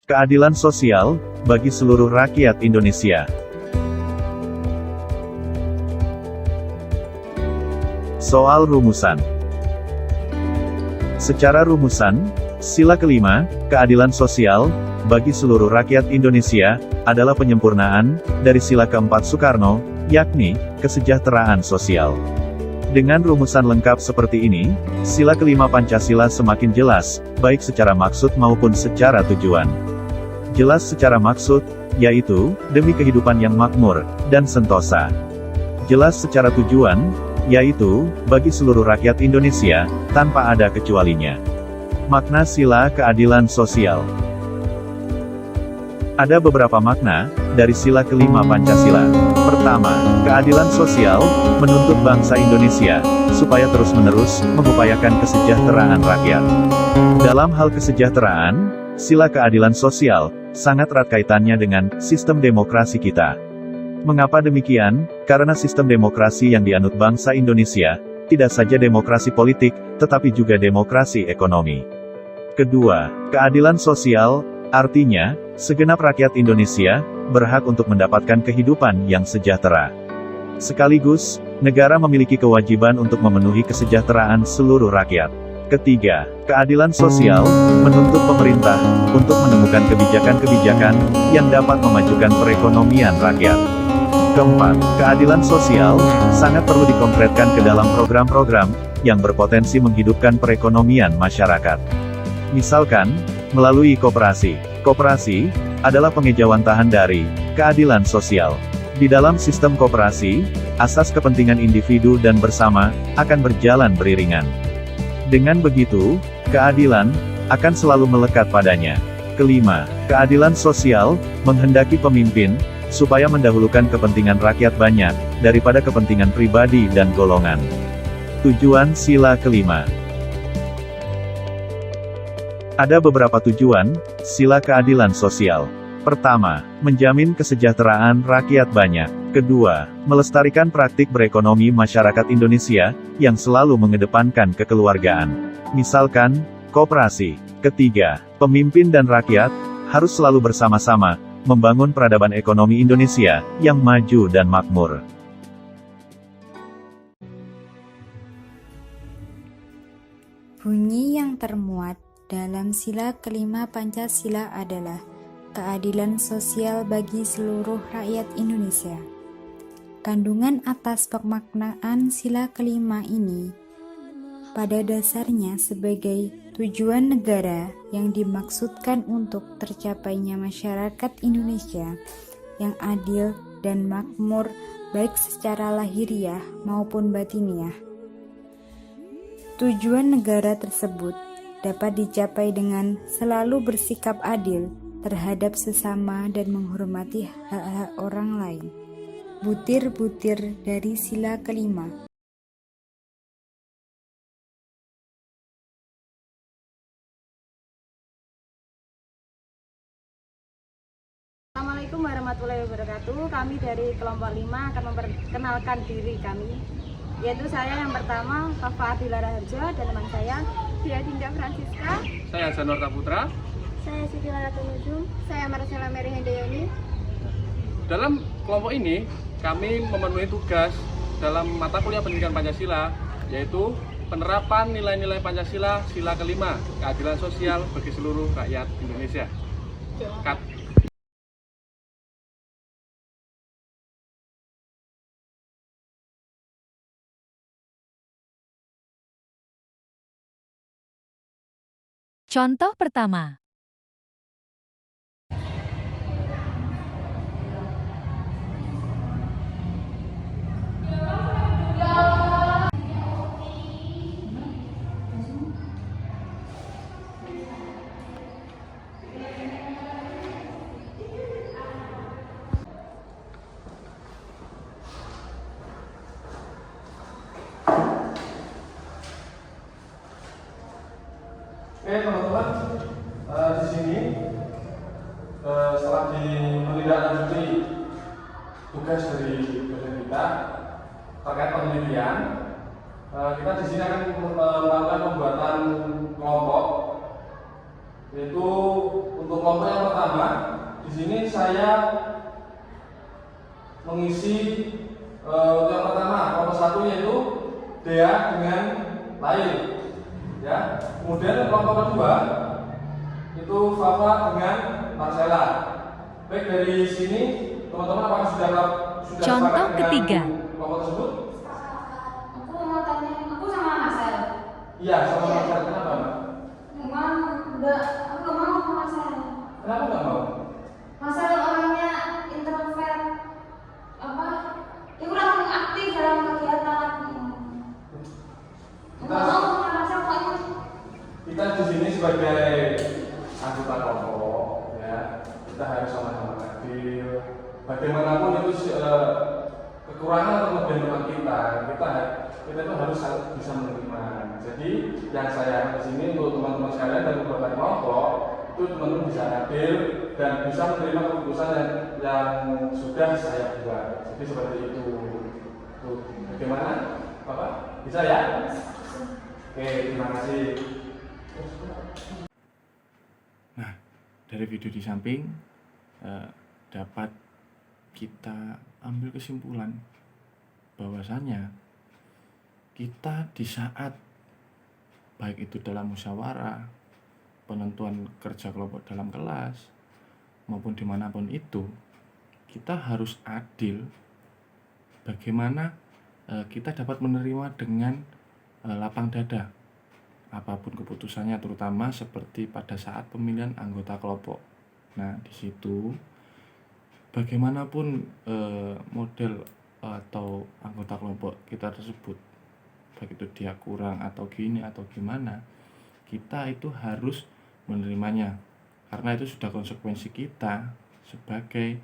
Keadilan sosial bagi seluruh rakyat Indonesia. Soal rumusan. Secara rumusan, sila kelima, keadilan sosial bagi seluruh rakyat Indonesia adalah penyempurnaan dari sila keempat Soekarno, yakni kesejahteraan sosial. Dengan rumusan lengkap seperti ini, sila kelima Pancasila semakin jelas, baik secara maksud maupun secara tujuan. Jelas secara maksud, yaitu, demi kehidupan yang makmur dan sentosa. Jelas secara tujuan, yaitu, bagi seluruh rakyat Indonesia, tanpa ada kecualinya. Makna sila keadilan sosial. Ada beberapa makna dari sila kelima Pancasila. Pertama, keadilan sosial menuntut bangsa Indonesia supaya terus-menerus mengupayakan kesejahteraan rakyat. Dalam hal kesejahteraan, sila keadilan sosial sangat erat kaitannya dengan sistem demokrasi kita. Mengapa demikian? Karena sistem demokrasi yang dianut bangsa Indonesia tidak saja demokrasi politik, tetapi juga demokrasi ekonomi. Kedua, keadilan sosial artinya segenap rakyat Indonesia berhak untuk mendapatkan kehidupan yang sejahtera. Sekaligus, negara memiliki kewajiban untuk memenuhi kesejahteraan seluruh rakyat. Ketiga, keadilan sosial menuntut pemerintah untuk menemukan kebijakan-kebijakan yang dapat memajukan perekonomian rakyat. Keempat, keadilan sosial sangat perlu dikonkretkan ke dalam program-program yang berpotensi menghidupkan perekonomian masyarakat. Misalkan, melalui koperasi. Koperasi adalah pengejawantahan dari keadilan sosial. Di dalam sistem koperasi, asas kepentingan individu dan bersama akan berjalan beriringan. Dengan begitu, keadilan akan selalu melekat padanya. Kelima, keadilan sosial menghendaki pemimpin supaya mendahulukan kepentingan rakyat banyak daripada kepentingan pribadi dan golongan. Tujuan sila kelima. Ada beberapa tujuan sila keadilan sosial. Pertama, menjamin kesejahteraan rakyat banyak. Kedua, melestarikan praktik berekonomi masyarakat Indonesia yang selalu mengedepankan kekeluargaan. Misalkan, koperasi. Ketiga, pemimpin dan rakyat harus selalu bersama-sama membangun peradaban ekonomi Indonesia yang maju dan makmur. Bunyi yang termuat dalam sila kelima Pancasila adalah keadilan sosial bagi seluruh rakyat Indonesia. Kandungan atas pemaknaan sila kelima ini pada dasarnya sebagai tujuan negara yang dimaksudkan untuk tercapainya masyarakat Indonesia yang adil dan makmur baik secara lahiriah maupun batiniah. Tujuan negara tersebut dapat dicapai dengan selalu bersikap adil terhadap sesama dan menghormati hak-hak orang lain. Butir-butir dari sila kelima. Assalamualaikum warahmatullahi wabarakatuh. Kami dari kelompok 5 akan memperkenalkan diri kami, yaitu saya yang pertama, Fafa Adila Raharjo, dan teman saya Dia Dinda Francisca. Saya Janorta Putra. Saya Siti Laratu Nujum. Saya Marcella Mary Hendayani. Dalam kelompok ini, kami memenuhi tugas dalam mata kuliah pendidikan Pancasila, yaitu penerapan nilai-nilai Pancasila sila kelima, keadilan sosial bagi seluruh rakyat Indonesia. Contoh pertama. Oke teman-teman, di sini setelah menindaklanjuti tugas dari dosen kita terkait penelitian, kita di sini akan melakukan pembuatan kelompok Yaitu untuk kelompok yang pertama, di sini saya mengisi yang pertama kelompok 1 yaitu Dea dengan Lail, ya. Kemudian kelompok kedua itu Fafa dengan Marcella. Baik, dari sini teman-teman apakah sudah Contoh sepakat dengan ketiga. kelompok tersebut? Aku mau tanya, aku sama Marcel. Iya, sama Marcel. Kenapa, Mbak? Aku nggak mau sama Marcel. Kenapa nggak mau? Marcel orangnya introvert, dia kurang aktif dalam kegiatan. Kita, Nggak mau sama Marcel pokoknya. kita di sini sebagai anggota kelompok, ya, kita harus sama-sama adil. Bagaimanapun itu kekurangan atau kelebihan teman kita itu harus bisa menerima. Jadi yang saya di sini untuk teman-teman sekalian dan beberapa kelompok itu teman-teman bisa adil dan bisa menerima keputusan yang sudah saya buat. Jadi seperti itu. Tuh, bagaimana, Bapak? Bisa ya? Oke, terima kasih. Nah, dari video di samping dapat kita ambil kesimpulan bahwasanya kita di saat baik itu dalam musyawarah, penentuan kerja kelompok dalam kelas, maupun dimanapun itu, kita harus adil. Bagaimana kita dapat menerima dengan lapang dada apapun keputusannya, terutama seperti pada saat pemilihan anggota kelompok. Nah, di situ bagaimanapun model atau anggota kelompok kita tersebut, baik itu dia kurang atau gini atau gimana, kita itu harus menerimanya, karena itu sudah konsekuensi kita sebagai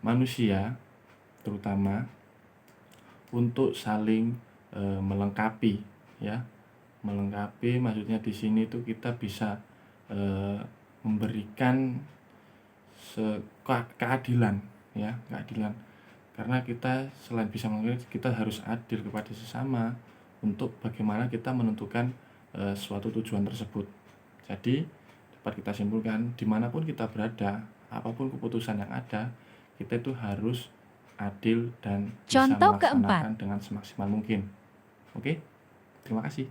manusia, terutama untuk saling melengkapi, ya. Melengkapi maksudnya di sini itu kita bisa memberikan keadilan, ya, keadilan. Karena kita selain bisa melengkapi, kita harus adil kepada sesama untuk bagaimana kita menentukan suatu tujuan tersebut. Jadi dapat kita simpulkan, dimanapun kita berada, apapun keputusan yang ada, kita itu harus adil dan bisa Contoh melaksanakan keempat. dengan semaksimal mungkin. Oke, terima kasih.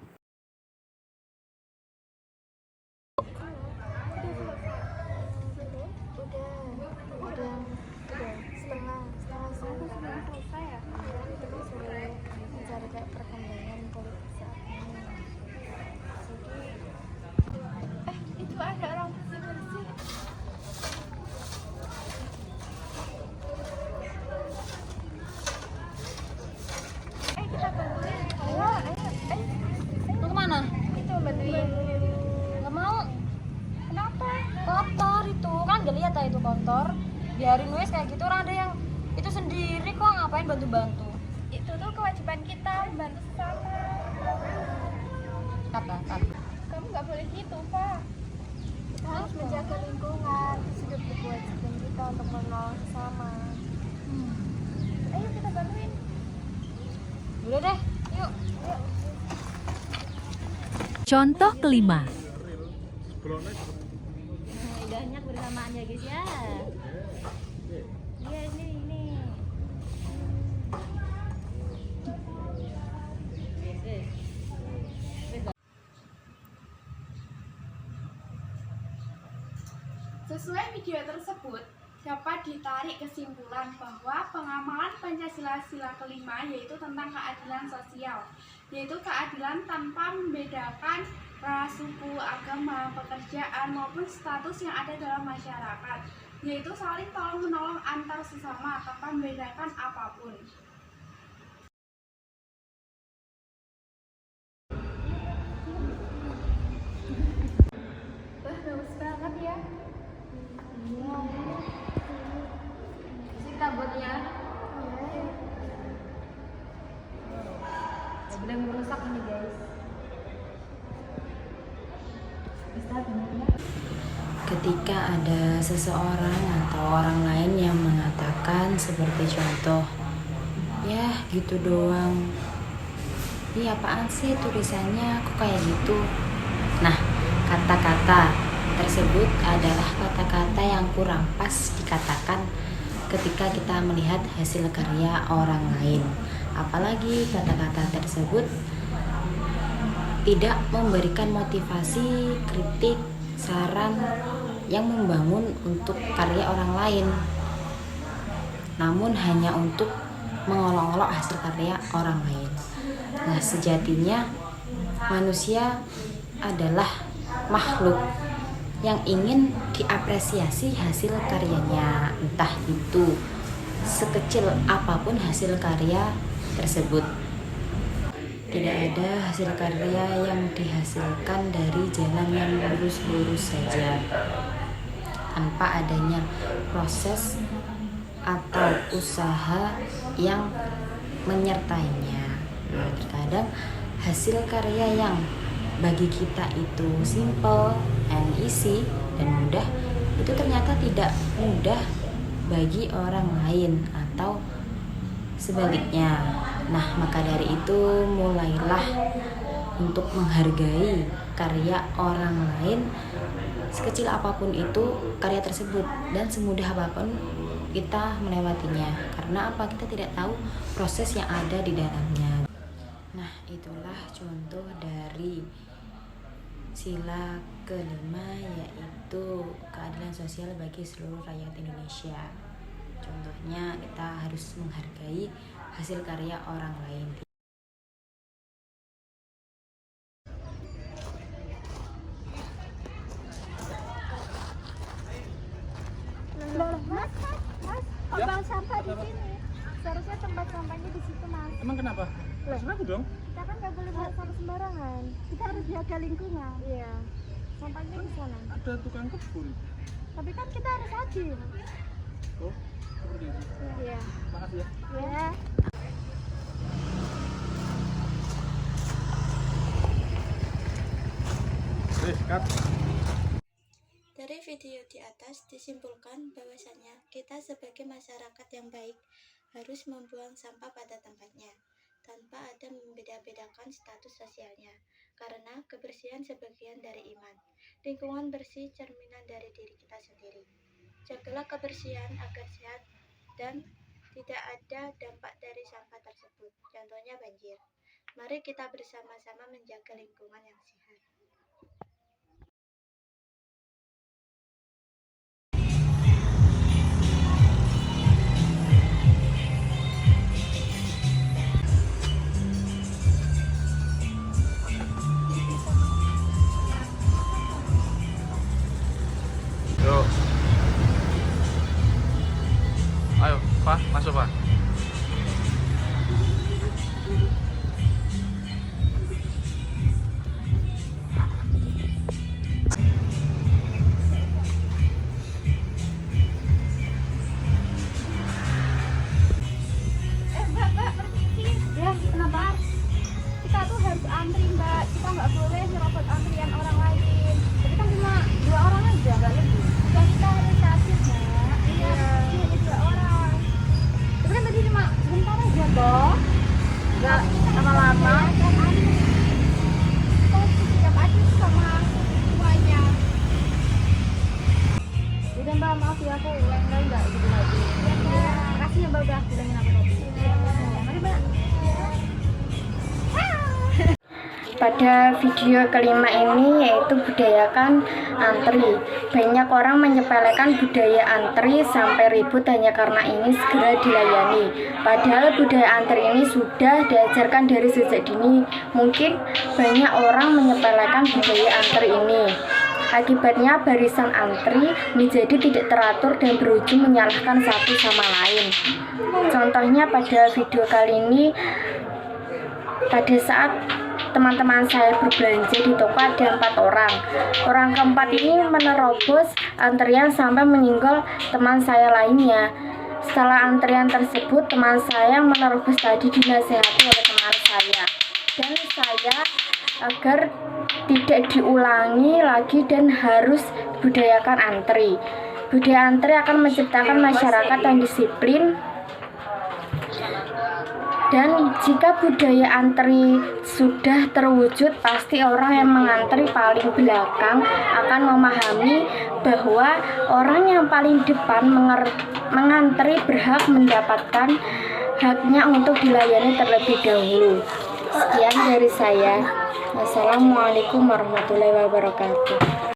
Mau kemana? Itu bantuin. Nggak mau. Kenapa? Kotor itu kan, gak lihat ya itu kotor. Biarin wes kayak gitu, orang ada yang itu sendiri kok, ngapain bantu-bantu? Itu tuh kewajiban kita, bantu sesama. Kata. Kamu nggak boleh gitu, Pak. Kita harus menjaga lingkungan, sudah kewajiban kita untuk menolong sesama. Ayo kita bantuin. Udah deh, yuk. Contoh kelima. Indahnya kebersamaan ya guys ya. Iya ini. Sesuai video tersebut, dapat ditarik kesimpulan bahwa pengamalan Pancasila sila kelima yaitu tentang keadilan sosial, yaitu keadilan tanpa membedakan ras, suku, agama, pekerjaan maupun status yang ada dalam masyarakat, yaitu saling tolong-menolong antar sesama tanpa membedakan apapun. Wah, bagus banget ya. Iya. Kita buat ya. Belum merusak ini guys. Ketika ada seseorang atau orang lain yang mengatakan seperti contoh, ya gitu doang, ini apaan sih tulisannya kok kayak gitu. Nah, kata-kata tersebut adalah kata-kata yang kurang pas dikatakan ketika kita melihat hasil karya orang lain. Apalagi kata-kata tersebut tidak memberikan motivasi, kritik, saran yang membangun untuk karya orang lain, namun hanya untuk mengolok-olok hasil karya orang lain. Nah, sejatinya manusia adalah makhluk yang ingin diapresiasi hasil karyanya, entah itu sekecil apapun hasil karya tersebut. Tidak ada hasil karya yang dihasilkan dari jalan yang lurus-lurus saja, tanpa adanya proses atau usaha yang menyertainya. Nah, terkadang hasil karya yang bagi kita itu simple and easy dan mudah, itu ternyata tidak mudah bagi orang lain atau sebaliknya. Nah, maka dari itu mulailah untuk menghargai karya orang lain, sekecil apapun itu karya tersebut dan semudah apapun kita melewatinya. Karena apa? Kita tidak tahu proses yang ada di dalamnya. Nah, itulah contoh dari sila kelima, yaitu keadilan sosial bagi seluruh rakyat Indonesia. Contohnya, kita harus menghargai hasil karya orang lain. Mas, kok buang sampah di sini? Seharusnya tempat sampahnya di situ, Mas. Emang kenapa? Terserah aku dong. Kita kan nggak boleh buang sampah sembarangan. Kita harus jaga lingkungan. Iya. Sampahnya di sana. Ada tukang kebun. Tapi kan kita harus adil. Oh, seperti itu. Iya. Makasih ya. Iya. Cut. Dari video di atas disimpulkan bahwasanya kita sebagai masyarakat yang baik harus membuang sampah pada tempatnya tanpa ada membeda-bedakan status sosialnya, karena kebersihan sebagian dari iman. Lingkungan bersih cerminan dari diri kita sendiri. Jagalah kebersihan agar sehat dan tidak ada dampak dari sampah tersebut, contohnya banjir. Mari kita bersama-sama menjaga lingkungan yang sehat. Yuk. Ayo, Pak, masuk, Pak. Mbak, permisi. Ya, kenapa? Kita tuh harus antri, Mbak. Kita nggak boleh nyerobot antrian orang lain. Tapi kan cuma 2 orang aja, nggak lebih. Ya, kita harus kasih, Mbak. Iya, hanya 2 orang. Tapi kan tadi cuma sebentar aja, toh. Nggak lama-lama. Kita harus sikap adil sama semuanya. Udah, Mbak, maaf ya, aku lain-lain nggak gitu lagi. Ya, makasih ya, Mbak, udah bilangin aku tadi. Mari, Mbak. Pada video kelima ini yaitu budayakan antri. Banyak orang menyepelekan budaya antri sampai ribut hanya karena ini segera dilayani. Padahal budaya antri ini sudah diajarkan dari sejak dini. Mungkin banyak orang menyepelekan budaya antri ini. Akibatnya barisan antri menjadi tidak teratur dan berujung menyalahkan satu sama lain. Contohnya pada video kali ini, pada saat teman-teman saya berbelanja di toko ada 4 orang. Orang keempat ini menerobos antrian sampai menyinggol teman saya lainnya. Setelah antrian tersebut, teman saya menerobos tadi dinasihati oleh teman saya. Dan saya agar tidak diulangi lagi dan harus budayakan antri. Budaya antri akan menciptakan masyarakat yang disiplin Dan jika budaya antri sudah terwujud, pasti orang yang mengantri paling belakang akan memahami bahwa orang yang paling depan mengantri berhak mendapatkan haknya untuk dilayani terlebih dahulu. Sekian dari saya. Wassalamualaikum warahmatullahi wabarakatuh.